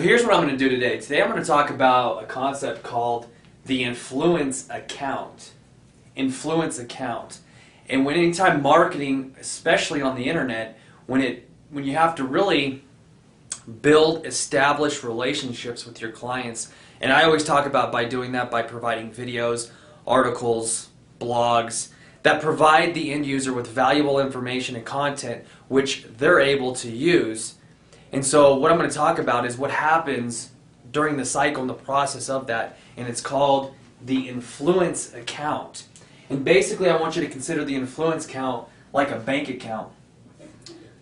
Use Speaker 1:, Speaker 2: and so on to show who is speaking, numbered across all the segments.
Speaker 1: So here's what I'm going to do today. Today I'm going to talk about a concept called the influence account. Influence account. And when anytime marketing, especially on the internet, when you have to really build established relationships with your clients, and I always talk about by doing that by providing videos, articles, blogs that provide the end user with valuable information and content which they're able to use. And so what I'm going to talk about is what happens during the cycle and the process of that, and it's called the influence account. And basically I want you to consider the influence account like a bank account.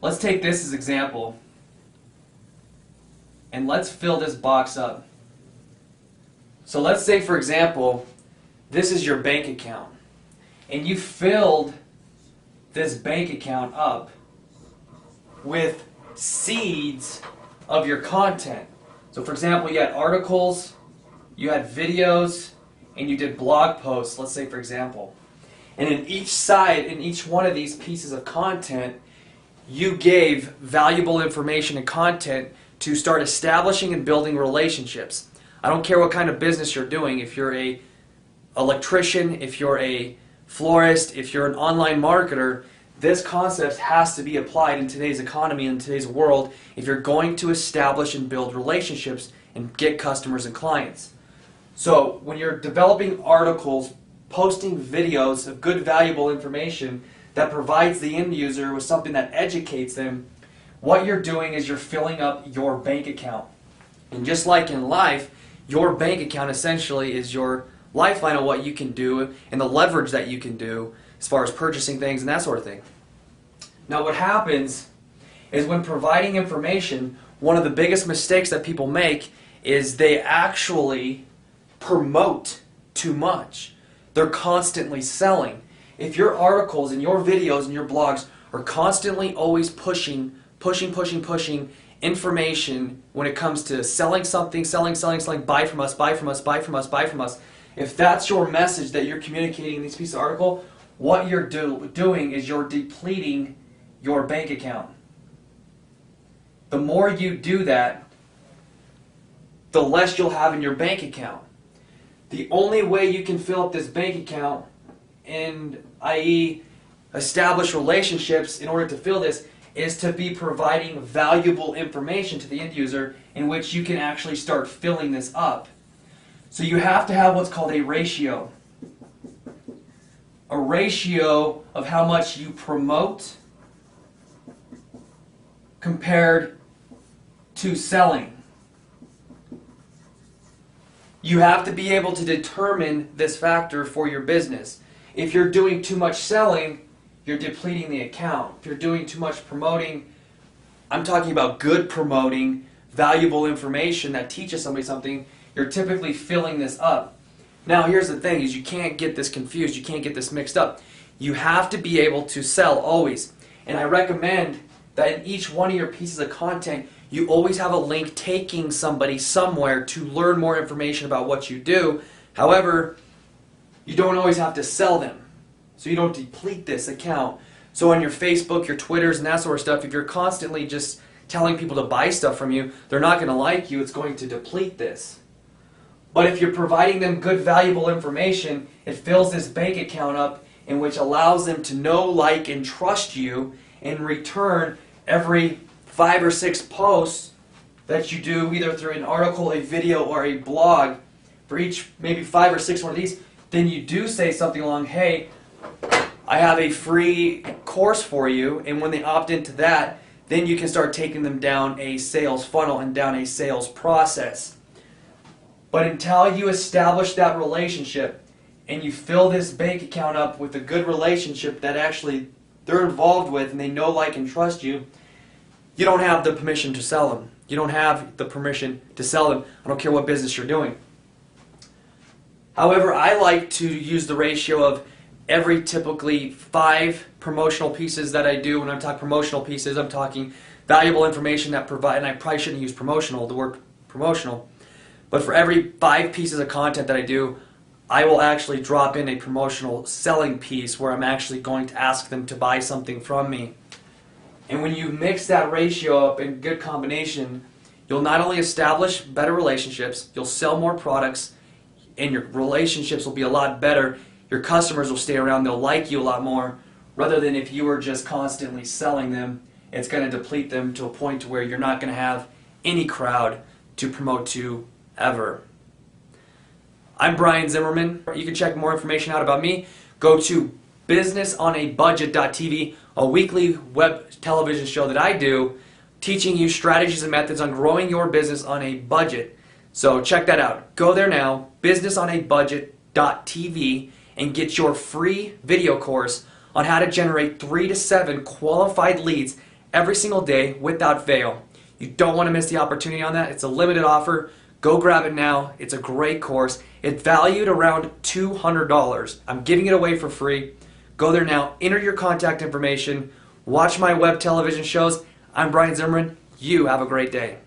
Speaker 1: Let's take this as an example, and let's fill this box up. So let's say, for example, this is your bank account, and you filled this bank account up with seeds of your content. So for example, you had articles, you had videos, and you did blog posts, let's say for example. And in each side, in each one of these pieces of content, you gave valuable information and content to start establishing and building relationships. I don't care what kind of business you're doing. If you're an electrician, if you're a florist, if you're an online marketer, this concept has to be applied in today's economy, in today's world, if you're going to establish and build relationships and get customers and clients. So when you're developing articles, posting videos of good, valuable information that provides the end user with something that educates them, what you're doing is you're filling up your bank account. And just like in life, your bank account essentially is your lifeline of what you can do and the leverage that you can do as far as purchasing things and that sort of thing. Now what happens is when providing information, one of the biggest mistakes that people make is they actually promote too much. They're constantly selling. If your articles and your videos and your blogs are constantly always pushing information when it comes to selling something, selling, buy from us, buy from us, buy from us, buy from us, if that's your message that you're communicating in these pieces of article, what you're doing is you're depleting your bank account. The more you do that, the less you'll have in your bank account. The only way you can fill up this bank account and i.e. establish relationships in order to fill this is to be providing valuable information to the end user in which you can actually start filling this up. So you have to have what's called a ratio. A ratio of how much you promote compared to selling. You have to be able to determine this factor for your business. If you're doing too much selling, you're depleting the account. If you're doing too much promoting, I'm talking about good promoting, valuable information that teaches somebody something, you're typically filling this up. Now here's the thing, is you can't get this confused, you can't get this mixed up. You have to be able to sell always. And I recommend that in each one of your pieces of content, you always have a link taking somebody somewhere to learn more information about what you do. However, you don't always have to sell them. So you don't deplete this account. So on your Facebook, your Twitters, and that sort of stuff, if you're constantly just telling people to buy stuff from you, they're not going to like you, it's going to deplete this. But if you're providing them good, valuable information, it fills this bank account up, in which allows them to know, like, and trust you. In return, every 5 or 6 posts that you do, either through an article, a video, or a blog, for each maybe 5 or 6 one of these, then you do say something along, hey, I have a free course for you, and when they opt into that, then you can start taking them down a sales funnel and down a sales process. But until you establish that relationship and you fill this bank account up with a good relationship that actually they're involved with and they know, like, and trust you, you don't have the permission to sell them. You don't have the permission to sell them. I don't care what business you're doing. However, I like to use the ratio of every typically 5 promotional pieces that I do. When I'm talking promotional pieces, I'm talking valuable information that provide, and I probably shouldn't use promotional, the word promotional. But for every 5 pieces of content that I do, I will actually drop in a promotional selling piece where I'm actually going to ask them to buy something from me. And when you mix that ratio up in good combination, You'll not only establish better relationships, you'll sell more products, and your relationships will be a lot better. Your customers will stay around, they'll like you a lot more, rather than if you were just constantly selling them. It's going to deplete them to a point to where you're not going to have any crowd to promote to ever. I'm Brian Zimmerman. You can check more information out about me. Go to businessonabudget.tv, a weekly web television show that I do, teaching you strategies and methods on growing your business on a budget. So check that out. Go there now, businessonabudget.tv, and get your free video course on how to generate 3 to 7 qualified leads every single day without fail. You don't want to miss the opportunity on that. It's a limited offer. Go grab it now. It's a great course. It's valued around $200. I'm giving it away for free. Go there now, enter your contact information, watch my web television shows. I'm Brian Zimmerman. You have a great day.